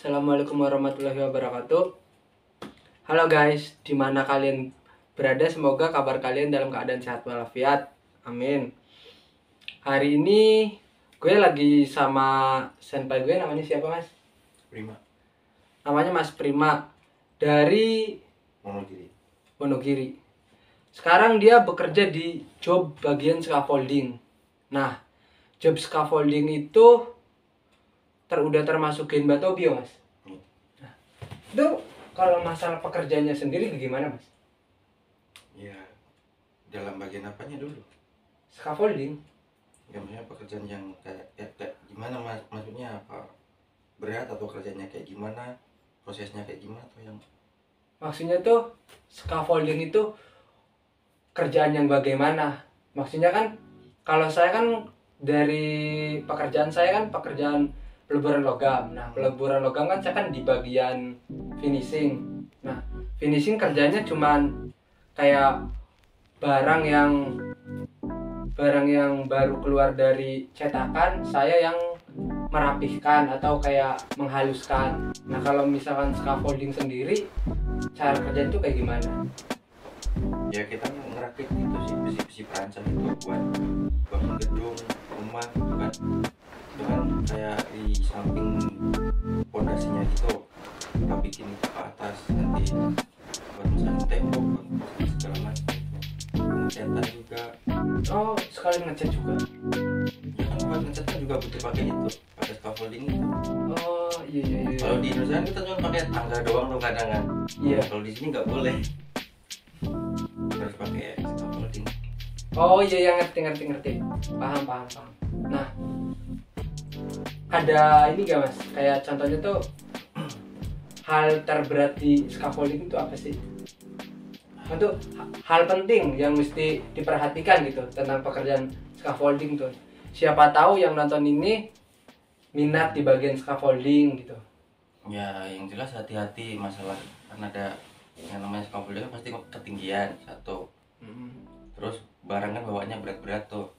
Assalamualaikum warahmatullahi wabarakatuh. Halo guys, dimana kalian berada, semoga kabar kalian dalam keadaan sehat walafiat. Amin. Hari ini gue lagi sama senpai gue, namanya siapa mas? Prima. Namanya Mas Prima dari Wonogiri. Sekarang dia bekerja di job bagian scaffolding. Nah, job scaffolding itu udah termasuk Genba Tobio mas. Nah, itu kalau masalah pekerjaannya sendiri gimana mas? Ya, dalam bagian apanya dulu? Scaffolding. Ya, maksudnya pekerjaan yang kayak gimana mas? Maksudnya apa? Berat atau kerjanya kayak gimana? Prosesnya kayak gimana atau yang? Maksudnya tuh scaffolding itu kerjaan yang bagaimana? Maksudnya kan kalau saya kan dari pekerjaan saya kan pekerjaan peleburan logam. Nah, peleburan logam kan saya kan di bagian finishing. Nah, finishing kerjanya cuman kayak barang yang baru keluar dari cetakan, saya yang merapihkan atau kayak menghaluskan. Nah, kalau misalkan scaffolding sendiri, cara kerjanya itu kayak gimana? Ya kita ngerakit itu sih besi-besi perancang itu buat bangun gedung, rumah gitu kan. Itu kan kayak di samping pondasinya gitu kita bikin itu ke atas nanti buat masang tembok, buat segala macam. Ngecetan juga. Oh, sekali ngecat juga. Ya kan buat ngecatnya juga butuh pakai itu, pakai scaffolding itu. Oh, iya. Kalau di Indonesia kan kita cuma pakai tangga doang tuh kadang kan. Iya. Kalau di sini nggak boleh. Harus pakai scaffolding. Oh iya, yang ngerti. Paham. Nah, ada ini gak mas? Kayak contohnya tuh hal terberat di scaffolding itu apa sih? Untuk hal penting yang mesti diperhatikan gitu tentang pekerjaan scaffolding tuh. Siapa tahu yang nonton ini minat di bagian scaffolding gitu. Ya yang jelas hati-hati masalah karena ada yang namanya scaffolding kan pasti ketinggian satu. Terus barang kan bawaannya berat-berat tuh.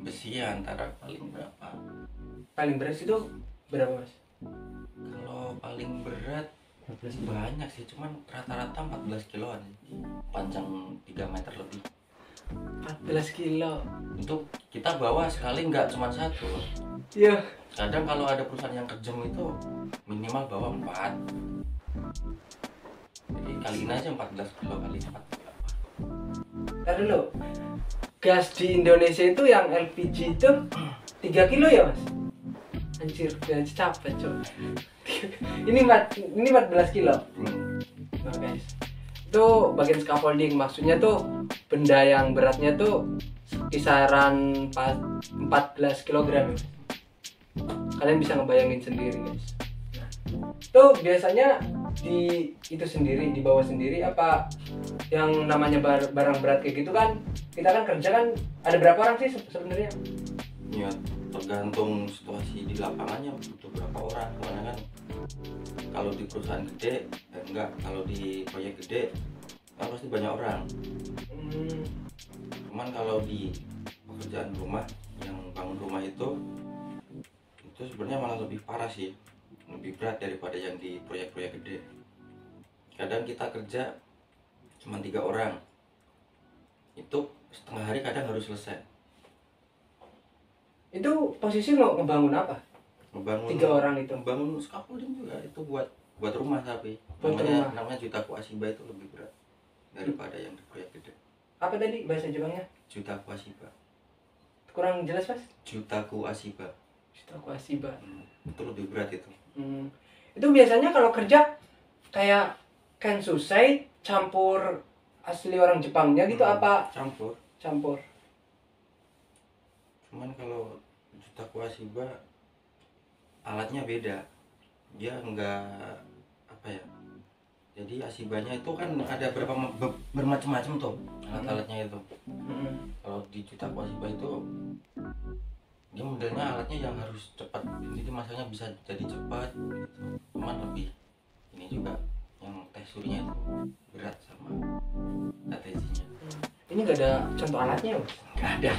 Besi ya antara paling berapa? Paling berat itu berapa mas? Kalau paling berat banyak sih, cuman rata-rata 14 kiloan. Panjang 3 meter lebih. 14 kilo. Untuk kita bawa sekali nggak cuma satu. Iya. Kadang kalau ada perusahaan yang kejam itu minimal bawa 4. Jadi kaliin aja 14 kilo kali 4. Ntar dulu, gas di Indonesia itu yang LPG itu 3 kilo ya mas? Anjir, udah capek coy. Ini 14 kilo. Nah guys, itu bagian scaffolding, maksudnya tuh benda yang beratnya tuh kisaran 14 kg ya. Kalian bisa ngebayangin sendiri guys. Nah, tuh biasanya itu sendiri, dibawa sendiri apa yang namanya barang berat kayak gitu kan, kita kan kerja kan ada berapa orang sih sebenarnya? Ya tergantung situasi di lapangannya butuh berapa orang. Karena kan kalau di perusahaan gede enggak, kalau di proyek gede kan pasti banyak orang. Cuman kalau di pekerjaan rumah yang bangun rumah itu sebenarnya malah lebih parah sih, lebih berat daripada yang di proyek-proyek gede. Kadang kita kerja cuma 3 orang, itu setengah hari kadang harus selesai. Itu posisi mau ngebangun apa? Ngebangun 3 orang itu? Ngebangun scaffolding juga, itu buat rumah tapi Buat rumah. namanya Jutaku Asiba itu lebih berat daripada yang di proyek gede. Apa tadi bahasa Jepangnya? Jutaku Asiba. Kurang jelas mas? Jutaku Asiba. Jutaku Asiba. Itu lebih berat itu. Itu biasanya kalau kerja kayak Kensusei campur asli orang Jepangnya gitu apa? Campur. Cuman kalau Jutaku Asiba alatnya beda. Dia enggak apa ya. Jadi Asibanya itu kan ada bermacam-macam tuh alat-alatnya itu. Kalau di Jutaku Asiba itu dia modelnya alatnya yang harus cepat, jadi masanya bisa jadi cepat gitu. Cuman lebih ini juga yang teksturnya itu berat sama strateginya. Ini nggak ada contoh alatnya mas? Nggak ada.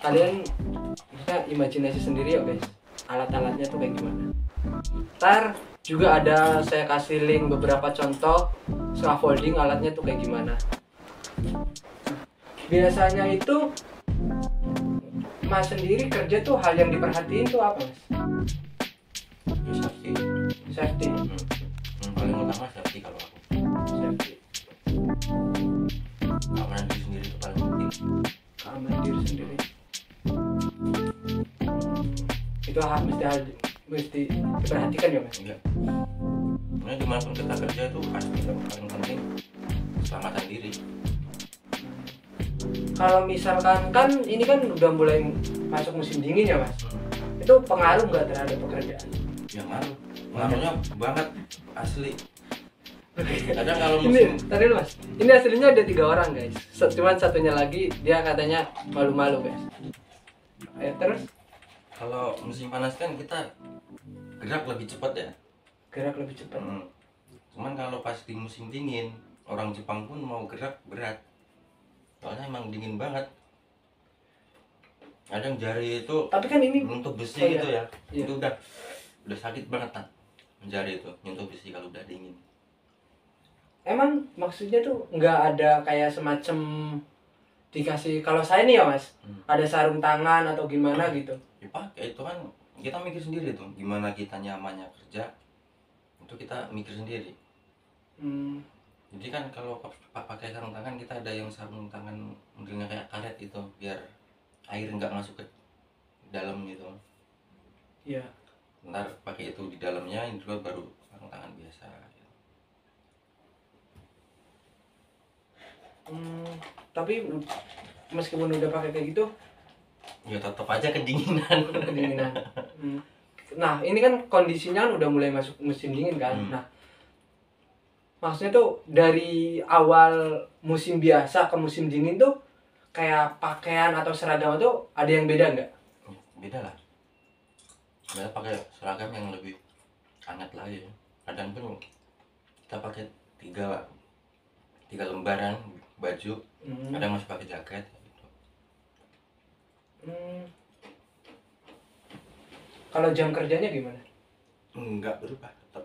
Kalian kita imajinasi sendiri ya guys. alat-alatnya tuh kayak gimana. Ntar juga ada saya kasih link beberapa contoh scaffolding alatnya tuh kayak gimana. Biasanya itu Mas sendiri kerja tuh hal yang diperhatiin tuh apa Mas? Ya, safety. Safety. Paling utama safety kalau aku. Safety. Keamanan diri sendiri itu paling penting. Keamanan diri sendiri. Itu mesti diperhatikan ya Mas? Enggak. Sebenarnya dimanapun kita kerja itu pasti yang paling penting keselamatan diri. Kalau misalkan kan ini kan udah mulai masuk musim dingin ya Mas, itu pengaruh nggak terhadap pekerjaan? Ya ngaruhnya banget asli. Kadang kalau Ini musim tadi Mas, ini aslinya ada 3 orang guys, cuman satunya lagi dia katanya malu-malu guys. Terus kalau musim panas kan kita gerak lebih cepat ya. gerak lebih cepat. Cuman kalau pas di musim dingin, orang Jepang pun mau gerak berat. Soalnya emang dingin banget. Kadang jari itu Tapi kan ini nyentuh besi Oh, iya. gitu ya. Iya. Itu udah sakit banget kan. Jari itu nyentuh besi kalau udah dingin. emang maksudnya tuh nggak ada kayak semacam dikasih, kalau saya nih ya Mas, ada sarung tangan atau gimana gitu. Ya pakai itu kan kita mikir sendiri tuh gimana kita nyamannya kerja. Itu kita mikir sendiri. Jadi kan kalau pakai sarung tangan kita ada yang sarung tangan modelnya kayak karet itu biar air nggak masuk ke dalam gitu. Iya. Ntar pakai itu di dalamnya, ini dulu baru sarung tangan biasa. Tapi meskipun udah pakai kayak gitu, Ya tetap aja kedinginan. kedinginan. Nah ini kan kondisinya kan udah mulai masuk musim dingin kan. Nah maksudnya tuh dari awal musim biasa ke musim dingin tuh kayak pakaian atau seragam tuh ada yang beda nggak? Beda lah. Beda pakai seragam yang lebih hangat lagi. Kadang pun kita pakai tiga lembaran baju. Kadang masih pakai jaket. Gitu. Kalau jam kerjanya gimana? Enggak berubah, tetap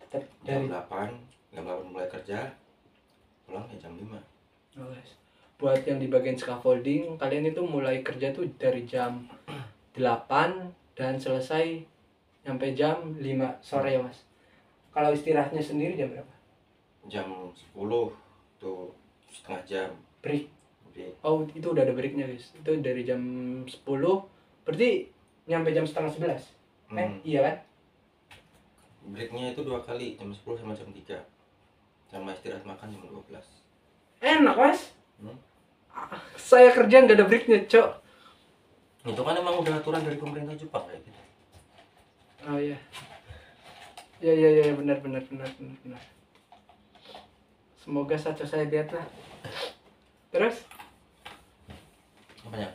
Tetap jam dari 8 mulai kerja, pulang ya jam 5. Oh, guys. Buat yang di bagian scaffolding, kalian itu mulai kerja tuh dari jam 8 dan selesai sampai jam 5 sore ya Mas. Kalau istirahatnya sendiri jam berapa? Jam 10 tuh setengah jam Break. break. Oh, itu udah ada breaknya guys. Itu dari jam 10, berarti nyampe jam setengah 11. Iya kan? Breaknya itu 2 kali, jam 10 sama jam 3. Sama istirahat makan jam 12. Enak Mas. Saya kerja nggak ada breaknya, Cok. Itu kan emang udah aturan dari pemerintah Jepang kayak gitu. Oh iya. Ya, benar. Semoga saja saya lihat lah. Terus? Apanya?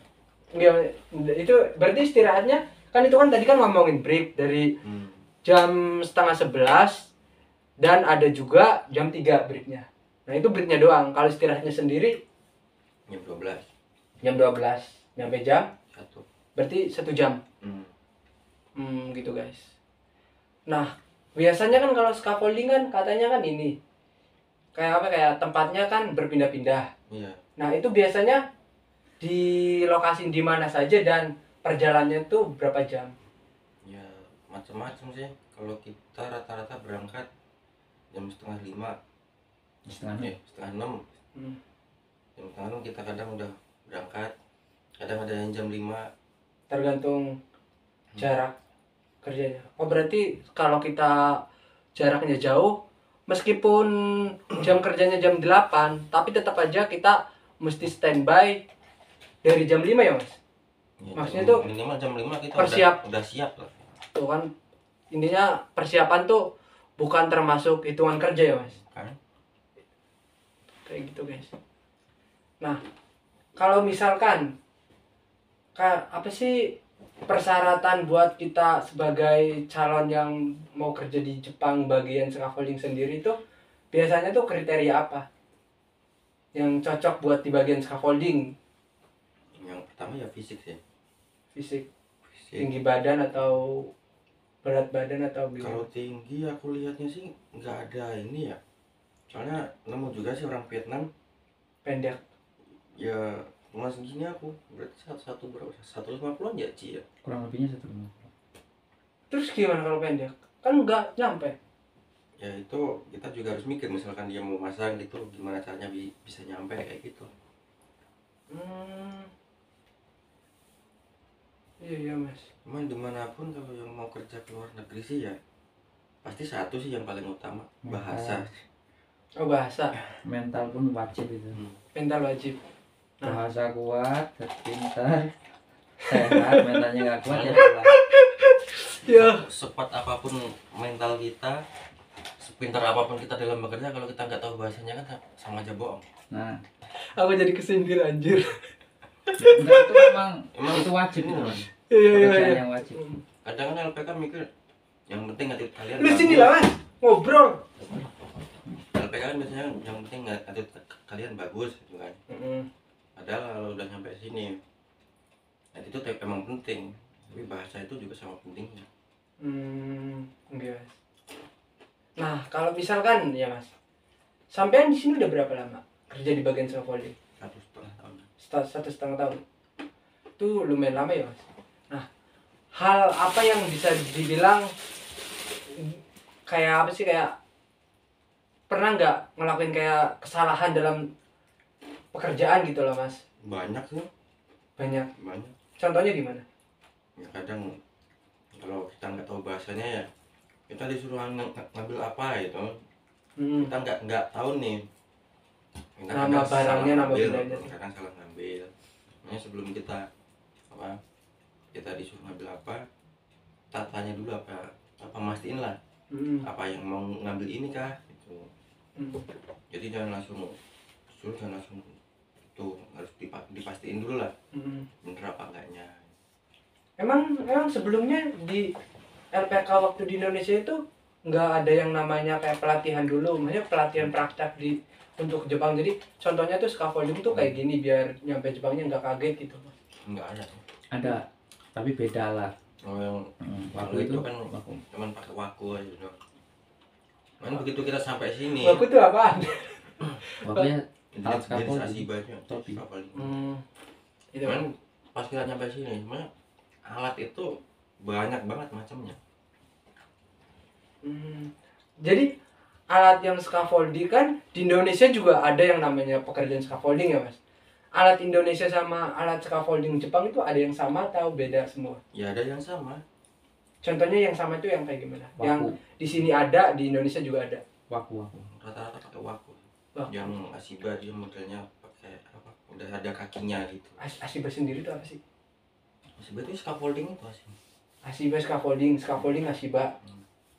Enggak, itu berarti istirahatnya kan itu kan tadi kan ngomongin break dari jam setengah 11 dan ada juga jam 3 breaknya. Nah itu breaknya doang. Kalau istirahatnya sendiri Jam 12. jam 12 nyampe jam 1. berarti 1 jam. Gitu guys. Nah biasanya kan kalau scaffolding kan katanya kan ini kayak apa, kayak tempatnya kan berpindah-pindah. Iya. Nah itu biasanya di lokasi di mana saja dan perjalanannya tuh berapa jam? Ya macam-macam sih. Kalau kita rata-rata berangkat jam setengah 5, setengah 6. Jam setengah 6 kita kadang udah berangkat. Kadang ada yang jam 5. Tergantung jarak kerjanya. Oh berarti kalau kita jaraknya jauh, meskipun jam kerjanya jam 8, tapi tetap aja kita mesti standby dari jam 5 ya Mas? Ya, Maksudnya tuh minimal jam 5 kita udah siap lah. Tuh kan intinya persiapan tuh bukan termasuk hitungan kerja ya Mas? Kan? Kayak gitu guys. Nah kalau misalkan apa sih persyaratan buat kita sebagai calon yang mau kerja di Jepang bagian scaffolding sendiri tuh biasanya tuh kriteria apa yang cocok buat di bagian scaffolding? Yang pertama ya fisik sih. Fisik. tinggi badan atau berat badan atau Kalau gimana? tinggi aku lihatnya sih nggak ada ini ya. Soalnya nemu juga sih orang Vietnam Pendek. ya cuma segini aku. Berarti satu berapa? 150-an ya Ci ya. Kurang lebihnya 1,5. Terus gimana kalau pendek? Kan nggak nyampe. Ya itu kita juga harus mikir, misalkan dia mau masang gitu gimana caranya bisa nyampe kayak gitu. Hmm. Iya mas. Cuman dimanapun kalau yang mau kerja ke luar negeri sih ya pasti satu sih yang paling utama, bahasa. Oh bahasa. Mental pun wajib itu. Mental wajib. Nah. Bahasa kuat, pintar, sehat, mentalnya nggak kuat ya kalah. Ya. Sekuat apapun mental kita, sepintar apapun kita dalam bekerja, kalau kita nggak tahu bahasanya kan sama aja bohong. Nah, Aku jadi kesindir anjir. enggak, itu memang itu wajib itu Mas. Iya. Pekerjaan yang wajib. Kadang kan LPK mikir yang penting attitude kalian Lu sini lah mas, ngobrol. LPK kan biasanya yang penting attitude kalian bagus gitu kan. Padahal kalau udah nyampe sini attitude emang penting, tapi bahasa itu juga sama pentingnya. Enggak mas. Nah kalau misalkan ya mas, sampean di sini udah berapa lama kerja di bagian scaffolding? 1,5 tahun. 1,5 tahun. Itu lumayan lama ya mas. Nah, hal apa yang bisa dibilang kayak apa sih, kayak pernah nggak ngelakuin kayak kesalahan dalam pekerjaan gitu loh mas? Banyak sih, Banyak. banyak. Contohnya gimana? Ya kadang kalau kita nggak tahu bahasanya ya kita disuruh ngambil apa gitu, kita nggak tahu nih. Kita Nama kadang salah barangnya, nama ngambil, bendanya. kadang salah ngambil. Makanya sebelum kita disuruh ngambil apa, kita tanya dulu apa mastiin lah apa yang mau ngambil ini kah gitu. Jadi jangan langsung itu, harus dipastiin dulu lah bener apa enggaknya. Emang sebelumnya di LPK waktu di Indonesia itu nggak ada yang namanya kayak pelatihan dulu, maksudnya pelatihan praktek untuk Jepang. Jadi contohnya tuh scaffolding tuh kayak gini biar nyampe Jepangnya nggak kaget gitu mas. Enggak ada. Ada, tapi beda lah. Oh yang Waku itu kan waku. cuman pakai waku aja doang. Kan begitu kita sampai sini Waktu itu apaan? Wakunya alat jenis scaffolding. asibanya Topi. Itu kan pas kita nyampe sini cuma alat itu banyak banget macamnya. Jadi alat yang scaffolding kan di Indonesia juga ada yang namanya pekerjaan scaffolding ya mas. Alat Indonesia sama alat scaffolding Jepang itu ada yang sama atau beda semua? Ya ada yang sama. Contohnya yang sama itu yang kayak gimana? Waku. Yang di sini ada, di Indonesia juga ada. Waku. Rata-rata pakai waku. Waku. Yang Asiba dia modelnya pakai apa? Udah ada kakinya gitu. Asiba sendiri itu apa sih? Asiba itu scaffolding itu Asiba. Asiba scaffolding Asiba.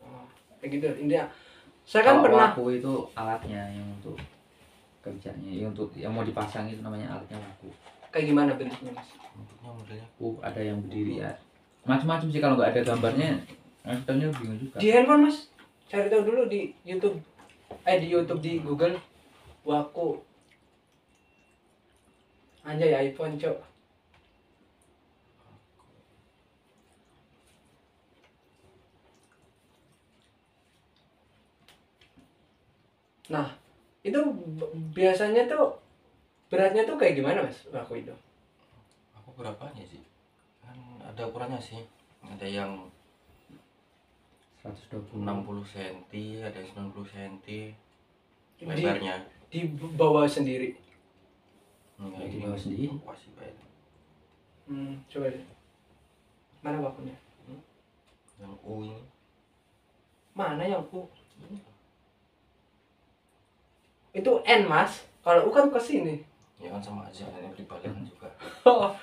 Oh, kayak gitu. Intinya saya kan Kalau pernah waku itu alatnya yang untuk kerjanya, yang untuk yang mau dipasang itu namanya alatnya waku. kayak gimana bentuknya mas? Bentuknya modelnya Ada yang berdiri ya. Macam-macam sih, kalau nggak ada gambarnya, nontonnya bingung juga. Di handphone mas, cari tahu dulu di YouTube, di Google, waku. Anjay iPhone cok. Nah, itu biasanya tuh beratnya tuh kayak gimana mas waku itu? aku berapanya sih? Kan ada ukurannya sih. Ada yang 120. 60 cm, ada yang 90 cm lebarnya. Di bawah sendiri. Kayak Di gini. bawah sendiri? Pasti baik. Coba deh. Mana wakunya? Yang U ini. Mana yang U? Itu N mas. Kalau U kan ke sini. Ya kan sama aja, ini dibalik juga. Oh,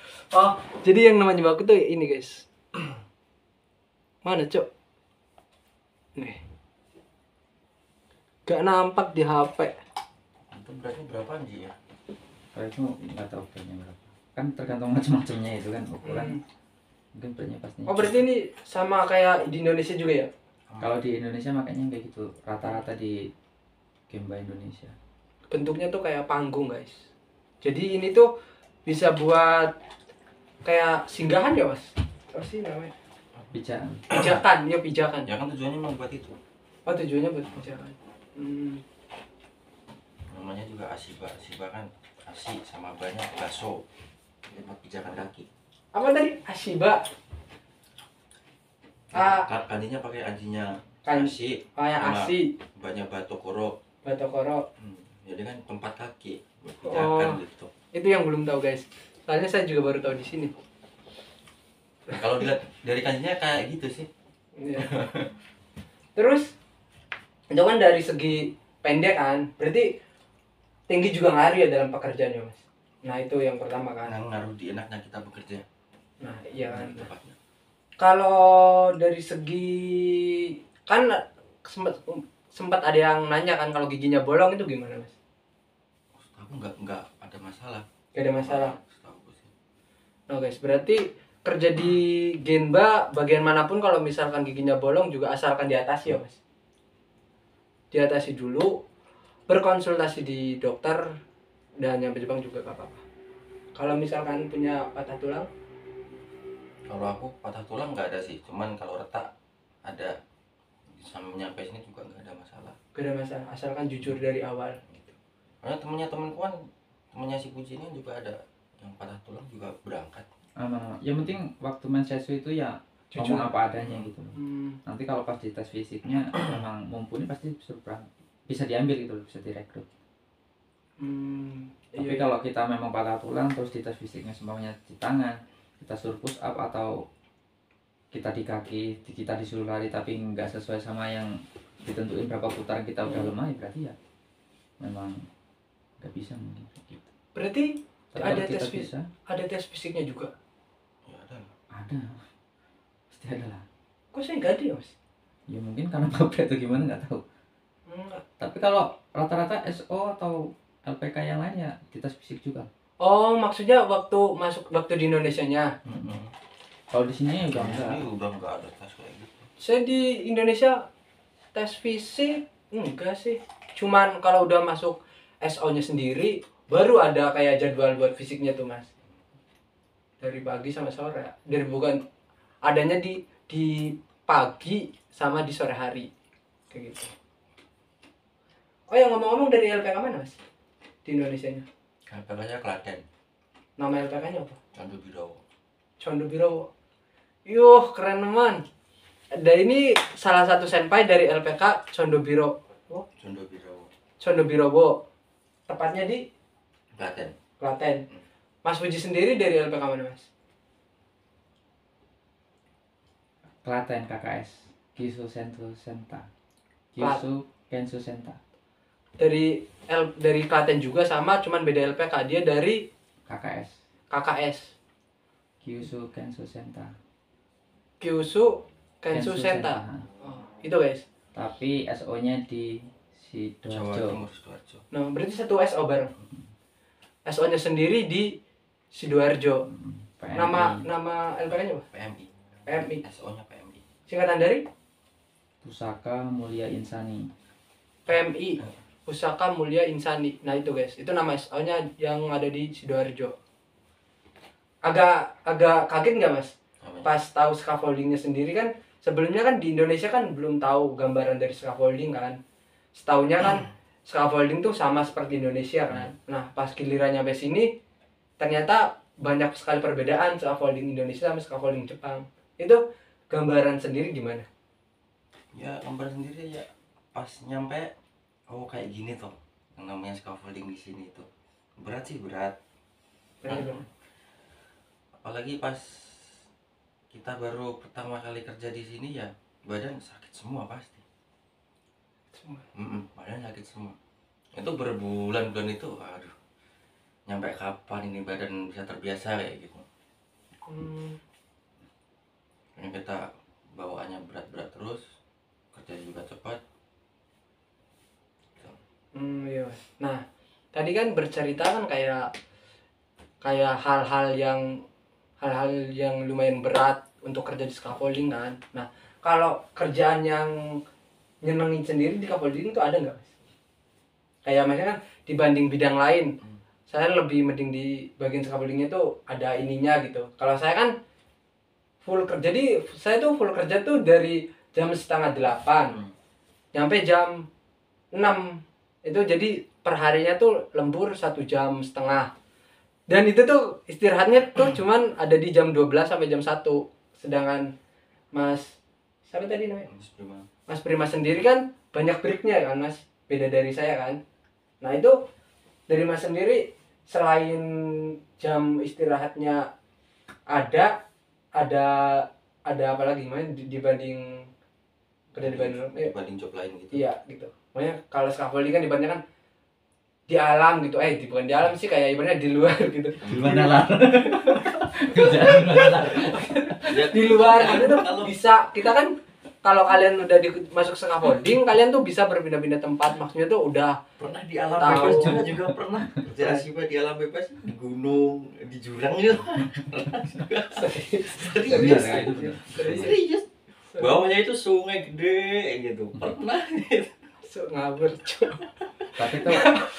jadi yang namanya waku tuh ini guys. Mana cok? Nih. Gak nampak di HP. Itu beratnya berapa sih ya? Kalau itu nggak tahu beratnya berapa. Kan tergantung macam-macamnya itu kan ukuran. Mungkin beratnya pastinya. Oh berarti ini sama kayak di Indonesia juga ya? Kalau di Indonesia makanya kayak gitu, rata-rata di Gemba Indonesia. Bentuknya tuh kayak panggung guys. Jadi ini tuh bisa buat kayak singgahan ya mas? apa sih namanya? Pijakan. Pijakan, ya pijakan. Ya kan tujuannya memang buat itu. Oh tujuannya buat pijakan. Namanya juga asiba. Asiba kan asi sama banyak baso. Ini buat pijakan kaki. Apa tadi? Asiba. Kanjinya pakai anjinya Kan- asi Kayak sama asi, banyak batu koro. batokoro. Jadi kan tempat kaki buat Oh. pijakan gitu. Itu yang belum tahu guys. Soalnya saya juga baru tahu di sini. Nah, kalau dilihat dari kanjinya kayak gitu sih. Iya. Terus itu kan dari segi pendek kan, berarti tinggi juga ngaruh ya dalam pekerjaannya mas. Nah itu yang pertama kan. Karena ngaruh di enaknya kita bekerja. Nah iya kan. Tepatnya. Kalau dari segi kan sempat ada yang nanya kan kalau giginya bolong itu gimana mas? Aku nggak ada masalah. Gak ada masalah. Setahu sih. Nah guys, berarti kerja di Genba bagian manapun kalau misalkan giginya bolong juga asalkan diatasi ya mas. Diatasi dulu, berkonsultasi di dokter dan nyampe Jepang juga gak apa-apa. Kalau misalkan punya patah tulang, Kalau aku patah tulang nggak ada sih, cuman kalau retak ada. Sampai nyampe sini juga nggak ada masalah. gak ada masalah, asalkan jujur dari awal. Gitu. Karena temenku kan, temennya si Puji ini juga ada yang patah tulang juga berangkat. Aman. Yang penting waktu main sesu itu ya Jujur. ngomong apa adanya gitu. Hmm, Nanti kalau pas di tes fisiknya memang mumpuni pasti bisa diambil gitu loh, bisa direkrut. Tapi iya. kalau kita memang patah tulang terus di tes fisiknya semuanya di tangan, kita suruh push up atau kita di kaki, kita disuruh lari tapi nggak sesuai sama yang ditentuin berapa putaran kita udah lemah, ya berarti ya memang nggak bisa mungkin gitu. Berarti Tapi ada kalau kita tes bisa, ada tes fisiknya juga. Ya ada. ada, pasti ada lah. Kok saya nggak ada ya mas? Ya mungkin karena pabrik atau gimana nggak tahu. Tapi kalau rata-rata SO atau LPK yang lain ya di tes fisik juga. Oh maksudnya waktu di Indonesianya. Kalau di sini ya udah enggak. Ini udah nggak ada tes kayak gitu. Saya di Indonesia tes fisik enggak sih. Cuman kalau udah masuk SO-nya sendiri baru ada kayak jadwal buat fisiknya tuh mas. Dari pagi sama sore. Dari bukan adanya di pagi sama di sore hari kayak gitu. Oh ya ngomong-ngomong dari LPK mana mas? Di Indonesianya. LPK-nya Klaten, Nama LPK-nya apa? Candu Biro. Condo Biro. Yuh keren teman. Ada ini salah satu senpai dari LPK Condo Biro. Oh, Candu Biro. Condo Birowo. Tepatnya di Klaten. Klaten. Mas Puji sendiri dari LPK mana mas? Klaten KKS, Kyushu Sentu Senta, Kyushu Kensu Senta, Dari Klaten juga sama, cuman beda LPK. Dia dari KKS, KKS. Kyushu Kensu Senta, Kyushu Kensu Senta. Oh, itu guys. Tapi SO-nya di Jawa Sidoarjo. Timur Sidoarjo. Nah, berarti satu SO bareng. SO-nya sendiri di Sidoarjo. PMI. Nama LPK-nya apa? PMI. PMI. SO-nya PMI. Singkatan dari Pusaka Mulia Insani. PMI. Pusaka Mulia Insani. Nah, itu guys. Itu nama SO-nya yang ada di Sidoarjo. Agak kaget nggak mas? Namanya. Pas tahu scaffoldingnya sendiri kan, sebelumnya kan di Indonesia kan belum tahu gambaran dari scaffolding kan. Setaunya kan scaffolding tuh sama seperti Indonesia kan. Nah pas giliran nyampe sini ternyata banyak sekali perbedaan scaffolding Indonesia sama scaffolding Jepang. Itu gambaran sendiri gimana? Ya gambar sendiri ya pas nyampe, oh kayak gini tuh yang namanya scaffolding di sini tuh. Berat sih berat. Benar. Apalagi pas kita baru pertama kali kerja di sini ya badan sakit semua pasti. Semua. Badan sakit semua. Itu berbulan-bulan itu, aduh, nyampe kapan ini badan bisa terbiasa kayak gitu. Ini kita bawaannya berat-berat terus, kerja juga cepat. Iya. Nah tadi kan bercerita kan kayak hal-hal yang lumayan berat untuk kerja di scaffolding kan. Nah kalau kerjaan yang nyenengin sendiri di scaffolding itu ada nggak mas? Kayak maksudnya kan dibanding bidang lain, saya lebih mending di bagian scaffoldingnya tuh ada ininya gitu. Kalau saya kan full kerja. Jadi saya tuh full kerja tuh dari jam 7:30 nyampe jam 6. Itu jadi perharinya tuh lembur 1,5 jam. Dan itu tuh istirahatnya tuh cuman ada di jam 12 sampai jam 1. Sedangkan Mas siapa tadi namanya? Mas Prima sendiri kan banyak breaknya kan Mas, beda dari saya kan. Nah itu dari Mas sendiri selain jam istirahatnya ada apa lagi Mas dibanding kerja dibanding job lain gitu. Iya gitu. Makanya kalau scaffolding kan dibanding kan di alam gitu, bukan di alam sih, kayak ibaratnya di luar gitu. Di mana lah? Kerjaan di mana lah? Di luar itu tuh bisa kita kan, kalau kalian udah masuk scaffolding kalian tuh bisa berpindah-pindah tempat, maksudnya tuh udah Pernah di alam tahu. bebas juga pernah kerja Asiba di alam bebas, di gunung, di jurang gitu. Benar ya, itu benar. Serius. Bawahnya itu sungai gede gitu. Pernah gitu. Ngabur cuy. Tapi tuh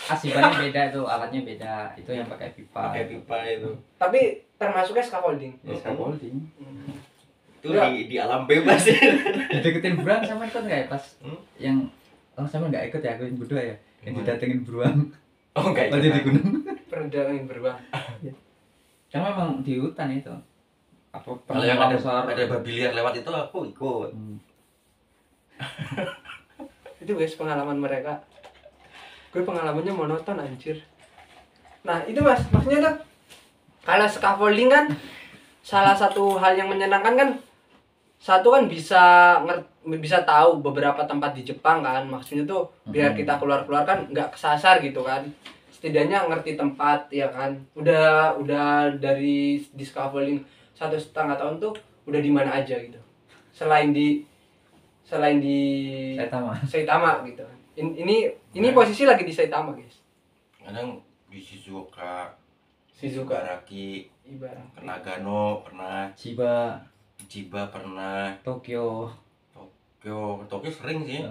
asibannya beda tuh, alatnya beda. Itu yang pakai pipa. Pakai pipa itu. Tapi termasuknya scaffolding. Ya, scaffolding. Itu di alam bebas ya. Deketin beruang sama ikut nggak ya pas yang sama nggak ikut ya, aku yang berdua ya, yang didatengin beruang. Oh enggak Lagi di gunung. Perdagangan beruang. Kan memang di hutan itu. Apa Kalau yang ada babi liar lewat itu aku ikut. Itu guys pengalaman mereka. Gue pengalamannya monoton anjir. Nah itu Mas, maksudnya tuh kalau scaffolding kan salah satu hal yang menyenangkan kan, satu kan bisa tahu beberapa tempat di Jepang kan, maksudnya tuh biar kita keluar kan nggak kesasar gitu kan, setidaknya ngerti tempat ya kan. Udah dari di scaffolding 1,5 tahun tuh udah di mana aja gitu, selain di Saitama gitu. Ini posisi lagi di Saitama guys. Kadang di Shizuoka, Ibaraki, Nagano pernah, Chiba pernah, Tokyo. Tokyo sering sih.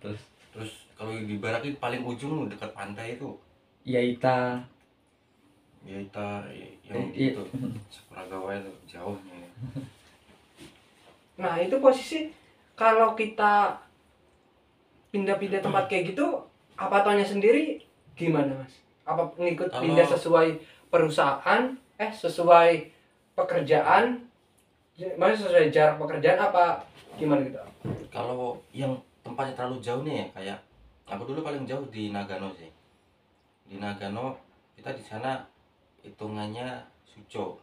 Terus Kalau di Ibaraki paling ujung dekat pantai itu Yaita yang itu Sakuragawa itu jauhnya. Nah itu posisi kalau kita pindah-pindah tempat kayak gitu, apa taunya sendiri gimana Mas? Apa ngikut pindah sesuai perusahaan, sesuai pekerjaan, maksudnya sesuai jarak pekerjaan apa gimana gitu? Kalau yang tempatnya terlalu jauh nih ya, kayak aku dulu paling jauh di Nagano sih. Di Nagano kita di sana hitungannya suco,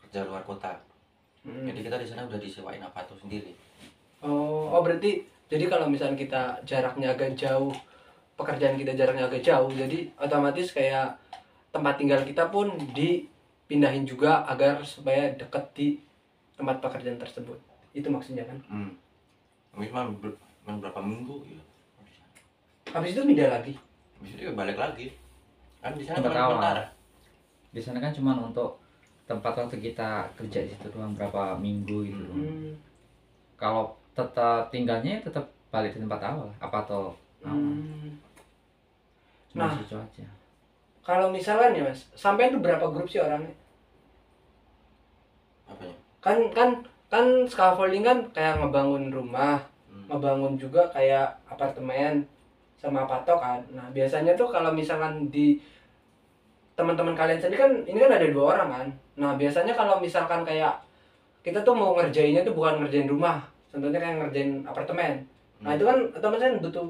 kerja luar kota. Jadi kita di sana udah disewain apa tuh sendiri. Oh berarti jadi kalau misalnya kita jaraknya agak jauh, pekerjaan kita jaraknya agak jauh, jadi otomatis kayak tempat tinggal kita pun dipindahin juga agar supaya dekat di tempat pekerjaan tersebut. Itu maksudnya kan? Habis berapa minggu ya. Habis itu pindah lagi. Habis itu balik lagi. Kan di sana tempat cuma awal. sementara. Di sana kan cuma untuk tempat waktu kita kerja di situ doang berapa minggu gitu. Kalau tetap tinggalnya tetap balik di tempat awal apa atau cuma Nah, itu aja. kalau misalnya ya Mas, sampai itu berapa grup sih orangnya? Apanya? Kan scaffolding kan kayak ngebangun rumah, ngebangun juga kayak apartemen sama patok kan. Nah biasanya tuh kalau misalkan di teman-teman kalian sendiri kan, ini kan ada 2 orang kan. Nah biasanya kalau misalkan kayak kita tuh mau ngerjainnya tuh bukan ngerjain rumah, contohnya kayak ngerjain apartemen. Nah itu kan otomatis kan butuh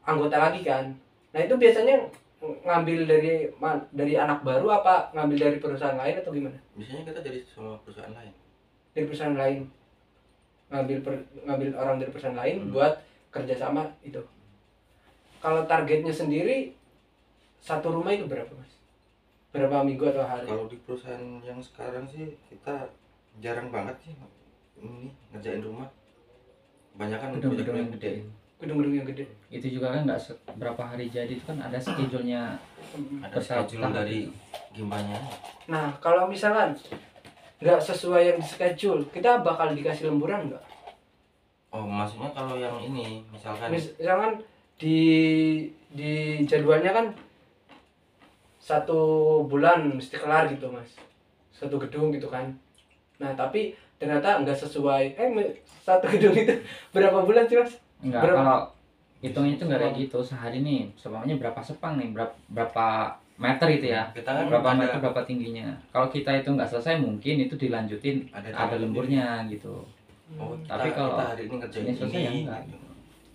anggota lagi kan. Nah itu biasanya ngambil dari anak baru apa ngambil dari perusahaan lain atau gimana? Biasanya kita dari semua perusahaan lain. Dari perusahaan lain, ngambil orang dari perusahaan lain buat kerjasama itu. Kalau targetnya sendiri satu rumah itu berapa Mas? Berapa minggu atau hari? Kalau di perusahaan yang sekarang sih kita jarang banget sih ini ngerjain rumah. Kebanyakan Gedung-gedung yang gede. Gedung-gedung yang gede. Itu juga kan nggak berapa hari jadi, itu kan ada schedule-nya. Ada schedule dari gimbanya. Nah kalau misalkan nggak sesuai yang di schedule, kita bakal dikasih lemburan nggak? Oh maksudnya kalau yang ini misalkan Misalkan di jadwalnya kan 1 bulan mesti kelar gitu Mas, 1 gedung gitu kan. Nah tapi ternyata nggak sesuai. Satu gedung itu berapa bulan sih mas? Enggak, Berapa? kalau hitungnya itu enggak kayak gitu. Sehari nih, semuanya berapa sepang nih, berapa meter itu ya. Kita kan Berapa ada- meter, berapa tingginya. Kalau kita itu nggak selesai, mungkin itu dilanjutin ada lemburnya gitu. Oh, Tapi kalau kita hari ini ngerjain ini selesai ya ini enggak. gitu.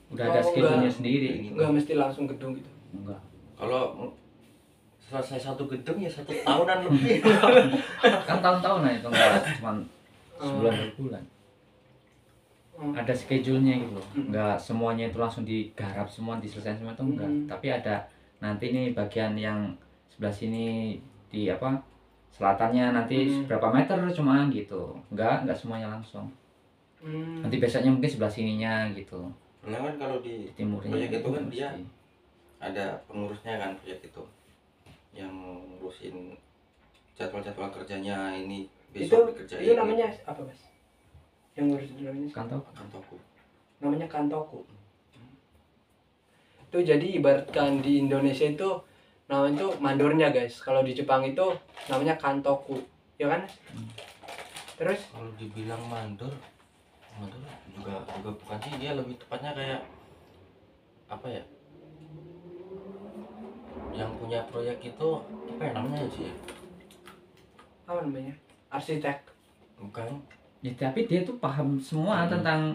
Udah ada Oh, schedule-nya enggak. sendiri. Nggak mesti langsung gedung gitu. Enggak. Kalau selesai satu gedung ya 1 tahunan lebih. Kan tahun-tahunan itu enggak cuma sebulan 2 bulan. Hmm. Ada schedule-nya gitu loh. Hmm. Enggak semuanya itu langsung digarap semua, diselesaikan semua itu enggak. Hmm. Tapi ada nanti nih bagian yang sebelah sini di apa? Selatannya nanti berapa meter cuma gitu. Enggak semuanya langsung. Nanti besoknya mungkin sebelah sininya gitu. Nah kan kalau di Timurnya. proyek itu kan mesti. dia ada pengurusnya kan proyek itu yang ngurusin jadwal kerjanya ini besok dikerjain. Itu namanya apa mas? Yang ngurus namanya kantoku. namanya kantoku. Itu jadi ibaratkan di Indonesia itu namanya itu mandornya guys. Kalau di Jepang itu namanya kantoku, ya kan? Terus Kalau dibilang mandor juga bukan sih, dia lebih tepatnya kayak apa ya, yang punya proyek itu apa ya namanya sih ya? apa namanya? Arsitek. Bukan. Ya, tapi dia tuh paham semua tentang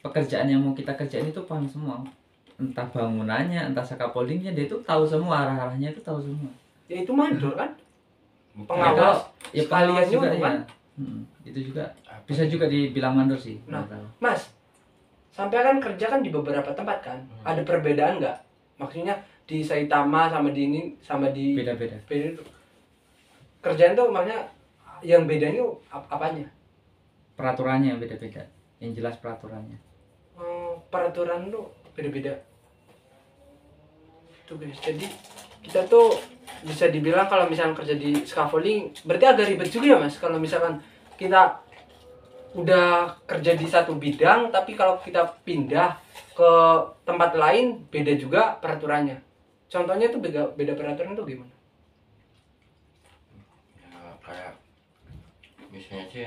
pekerjaan yang mau kita kerjain, itu paham semua. Entah bangunannya, entah scaffoldingnya, dia tuh tahu semua, arah-arahnya itu tahu semua. Ya itu mandor kan? Bukan. Pengawas. Ya Sekalian pengawas juga nyuruh, ya. kan? Itu juga Apa bisa ya? juga dibilang mandor sih. Nah. nggak tahu. Mas, sampai kan kerja kan di beberapa tempat kan? Ada perbedaan nggak? Maksudnya di Saitama sama di ini sama di Beda-beda. beda itu. Kerjaan tuh makanya yang bedanya apanya? Peraturannya yang beda-beda. Yang jelas peraturannya. Peraturan tuh beda-beda. Tuh guys, jadi kita tuh bisa dibilang kalau misalnya kerja di scaffolding berarti agak ribet juga ya mas. Kalau misalkan kita udah kerja di satu bidang tapi kalau kita pindah ke tempat lain beda juga peraturannya. Contohnya tuh beda peraturan tuh gimana? Ya kayak misalnya sih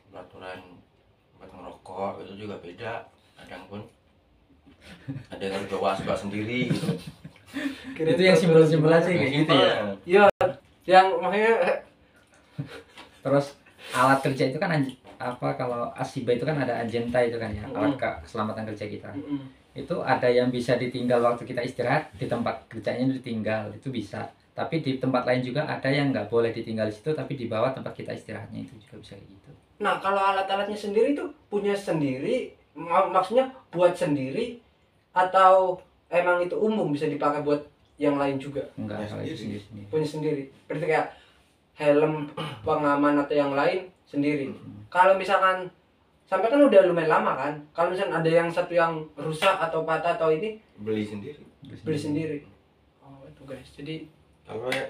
peraturan buat ngerokok itu juga beda, kadang pun ada yang harus bawa asbak sendiri gitu. Itu yang simbol-simbol aja kayak gitu ya. Iya, yang makanya Terus alat kerja itu kan apa, kalau Asiba itu kan ada Agenta itu kan ya, alat keselamatan kerja kita. Itu ada yang bisa ditinggal waktu kita istirahat, di tempat kerjanya ditinggal, itu bisa. Tapi di tempat lain juga ada yang nggak boleh ditinggal di situ, tapi di bawah tempat kita istirahatnya, itu juga bisa kayak gitu. nah kalau alat-alatnya sendiri tuh punya sendiri, maksudnya buat sendiri atau emang itu umum bisa dipakai buat yang lain juga? Enggak, Ya, kalau itu sendiri. sendiri. Punya sendiri. Berarti kayak helm pengaman atau yang lain sendiri. Kalau misalkan sampai kan udah lumayan lama kan. Kalau misalkan ada yang satu yang rusak atau patah atau ini Beli sendiri. beli sendiri. Oh itu guys. Jadi Kalau ya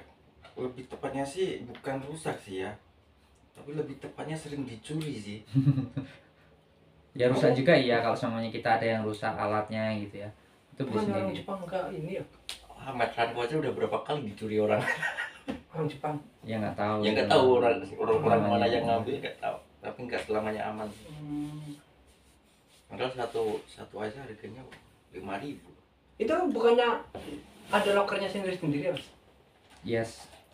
lebih tepatnya sih bukan rusak sih ya, tapi lebih tepatnya sering dicuri sih. Ya rusak juga iya, kalau semuanya kita ada yang rusak alatnya gitu ya, itu beli bukan orang sendiri. Jepang enggak ini ya. Meteranku aja udah berapa kali dicuri orang. Orang Jepang. Ya nggak tahu. Ya nggak gitu. tahu orang mana Namanya. yang ngambil, nggak tahu. Tapi nggak selamanya aman. Padahal satu aja harganya 5.000. Itu bukannya ada lokernya sendiri-sendiri ya, Mas? Yes,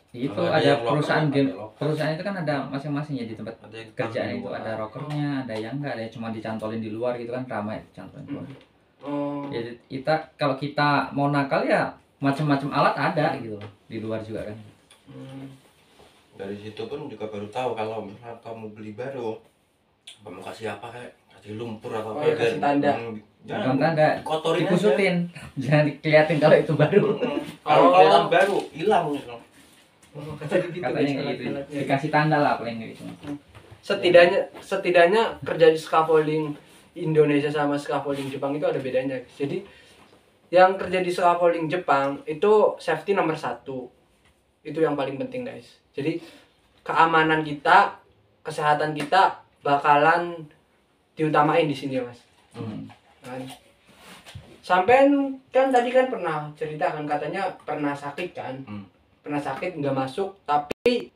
itu Kalau ada ada yang locker, perusahaan ada game. locker. Perusahaan itu kan ada masing-masing ya di tempat Ada yang kerjaan taruh di itu, luar. ada rockernya, ada yang enggak, ada yang cuma dicantolin di luar gitu kan, ramai dicantolin di luar. Oh. Jadi kita kita mau nakal ya macam-macam alat ada gitu loh, di luar juga kan. Dari situ pun juga baru tahu kalau misalnya kamu beli baru, kamu kasih apa, kayak kasih lumpur atau Oh, ya, kasih tanda. Bukan tanda, kotorin aja. dikusutin, jangan dikeliatin kalau itu baru. Kalau Oh. kelihatan baru hilang gitu. Oh, katanya gitu Katanya guys, kayak gitu, alat-alatnya. dikasih tanda lah paling gitu. Setidaknya kerja di scaffolding Indonesia sama scaffolding Jepang itu ada bedanya. Jadi yang kerja di scaffolding Jepang itu safety nomor 1. Itu yang paling penting guys. Jadi keamanan kita, kesehatan kita bakalan diutamain di sini Mas. Kan? Sampean kan tadi kan pernah cerita kan katanya pernah sakit kan? Pernah sakit nggak masuk tapi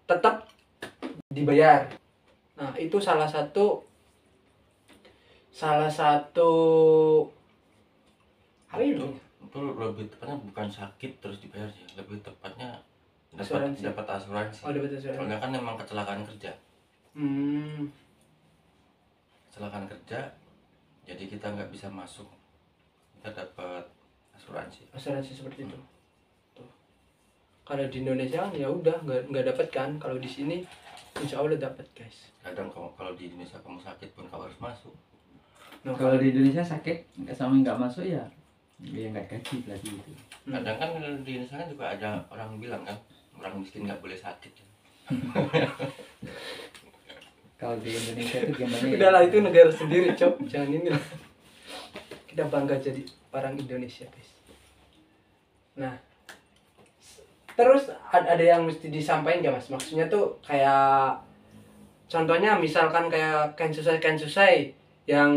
tetap dibayar. Nah, itu salah satu apa itu? Itu lebih tepatnya bukan sakit terus dibayar sih, lebih tepatnya Asuransi. dapat asuransi. Oh, dapat asuransi. Soalnya kan memang kecelakaan kerja. Kecelakaan kerja, jadi kita nggak bisa masuk, kita dapat asuransi. Asuransi seperti itu. Tuh. Kalau di Indonesia kan ya udah nggak dapat kan. Kalau di sini insya Allah dapat guys. Kadang kalau di Indonesia kamu sakit pun kamu harus masuk. Nah, Kalau di Indonesia sakit nggak sama nggak masuk ya nggak gaji berarti gitu. Kadang kan di Indonesia kan juga ada orang bilang kan, orang miskin nggak boleh sakit. Kalau di Indonesia itu gimana ya? udahlah itu negara sendiri, Cok. Jangan ini lah. Kita bangga jadi orang Indonesia, guys. Nah, terus ada yang mesti disampaikan gak, Mas? Maksudnya tuh kayak contohnya misalkan kayak Ken Susai yang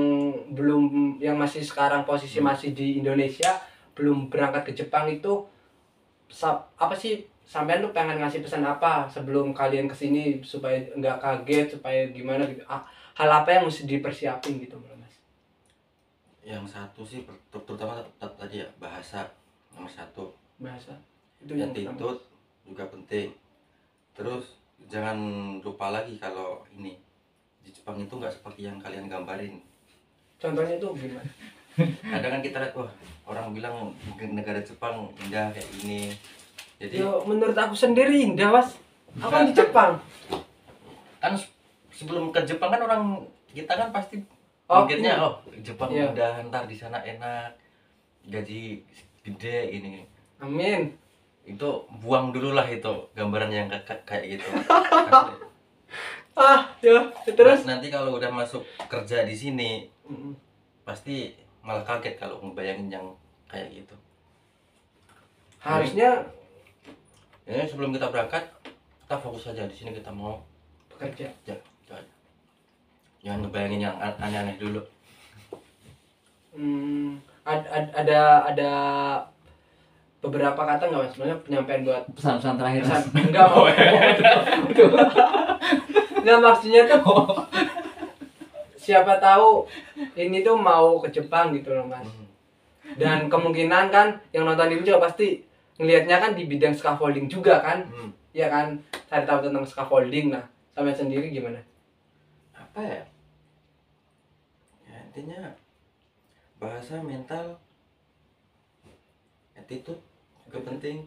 masih sekarang posisi masih di Indonesia, belum berangkat ke Jepang itu apa sih sampean tuh pengen ngasih pesan apa sebelum kalian kesini supaya nggak kaget, supaya gimana gitu, hal apa yang mesti dipersiapin gitu Mas? Yang satu sih terutama tadi ya, bahasa nomor satu. Bahasa itu yang Attitude juga penting. Terus jangan lupa lagi kalau ini di Jepang itu nggak seperti yang kalian gambarin. contohnya tuh gimana? Kadang kan kita lihat, wah orang bilang negara Jepang indah kayak ini. Jadi Yo, menurut aku sendiri indah, Mas. Aku kan di Jepang. kan sebelum ke Jepang kan orang kita kan pasti Oh, mikirnya iya. oh Jepang Iya. udah, ntar di sana enak, gaji gede ini. Amin. Itu buang dulu lah itu gambaran yang kayak gitu. Asli. Ya, terus Nanti kalau udah masuk kerja di sini Mm-mm. pasti malah kaget kalau ngebayangin yang kayak gitu. harusnya Ya sebelum kita berangkat kita fokus aja di sini, kita mau bekerja. ya, itu aja. Jangan ngebayangin yang aneh-aneh dulu. Ada beberapa kata nggak, Mas? Sebenarnya penyampaian buat Pesan-pesan terakhir Mas. enggak mau. Nggak, maksudnya tuh siapa tahu ini tuh mau ke Jepang gitu loh, Mas. Dan kemungkinan kan yang nonton ini juga pasti ngelihatnya kan di bidang scaffolding juga kan. Ya kan, cari tahu tentang scaffolding. Nah, sampai sendiri gimana? Apa ya? Ya intinya bahasa, mental, attitude juga penting.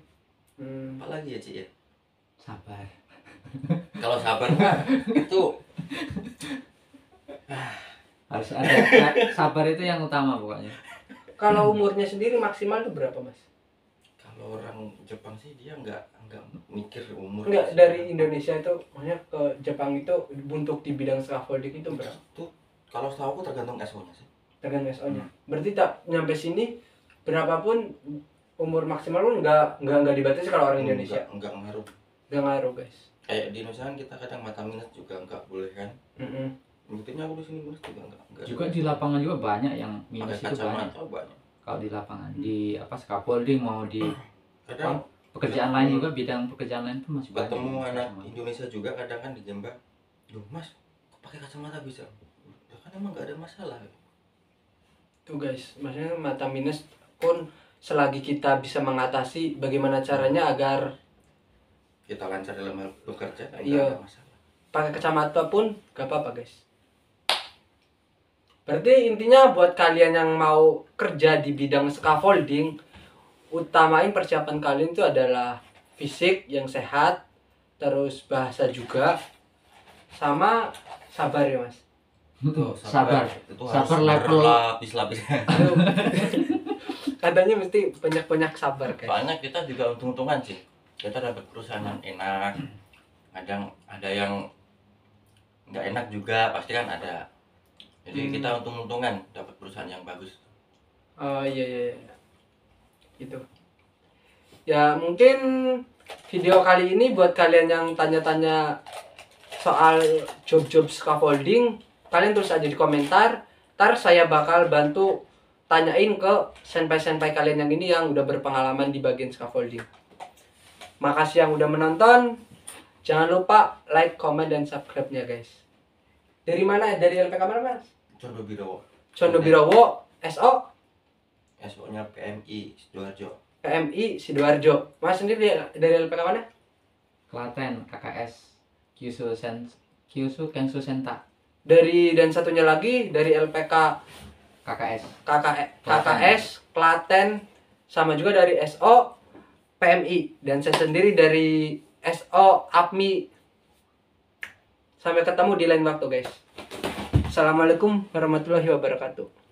Apalagi ya Ci ya? Sabar. Kalau sabar mah itu Harus ada sabar itu yang utama pokoknya. Kalau umurnya sendiri maksimal tuh berapa, Mas? kalau orang Jepang sih dia nggak mikir umur. Enggak, dari Indonesia itu maksudnya ke Jepang itu untuk di bidang scaffolding itu berapa? Tuh kalau setahu aku tergantung SO-nya sih. Tergantung SO-nya. Berarti tak nyampe sini berapapun umur maksimal pun nggak dibatasi kalau orang Indonesia. Nggak ngaruh. Nggak ngaruh, guys. Kayak di Indonesia kan kita kadang mata minus juga nggak boleh kan. Buktinya aku di sini minus juga nggak. Juga di lapangan juga banyak yang minus pakai itu banyak. kacamata banyak. Kalau di lapangan di scaffolding mau di Kadang pekerjaan lain juga, bidang pekerjaan lain pun masih banyak. ketemu anak Indonesia juga kadang kan di Jember, loh Mas, kok pakai kacamata bisa? Ya kan emang nggak ada masalah. Tuh guys, maksudnya mata minus pun selagi kita bisa mengatasi bagaimana caranya agar Kita lancar dalam hal bekerja, nggak Iya. ada masalah. pakai kacamata pun gak apa-apa, guys. Berarti intinya buat kalian yang mau kerja di bidang scaffolding, utamain persiapan kalian itu adalah fisik yang sehat, terus bahasa juga, sama sabar ya, Mas. Tuh, Sabar. Itu Sabar harus level. lapis-lapis. Katanya mesti banyak-banyak sabar, guys. Banyak kita juga untung-untungan sih. Kita dapat perusahaan yang enak. Kadang ada yang nggak enak juga, pasti kan ada. Jadi kita untung-untungan dapat perusahaan yang bagus. Oh iya. Gitu. Ya mungkin video kali ini buat kalian yang tanya-tanya soal job-job scaffolding, kalian tulis aja di komentar. Ntar saya bakal bantu tanyain ke senpai-senpai kalian yang ini yang udah berpengalaman di bagian scaffolding. Makasih yang udah menonton. Jangan lupa like, comment, dan subscribe-nya guys. Dari mana? Dari LPK mana mas? Condo Birowo. Condo Birowo, SO? SO-nya PMI Sidoarjo. PMI Sidoarjo. Mas sendiri dari LPK mana? Klaten, KKS, Kyushu Kensu Senta, Dan satunya lagi dari LPK KKS. KKS Klaten, sama juga dari SO PMI, dan saya sendiri dari SO APMI. Sampai ketemu di lain waktu guys. Assalamualaikum warahmatullahi wabarakatuh.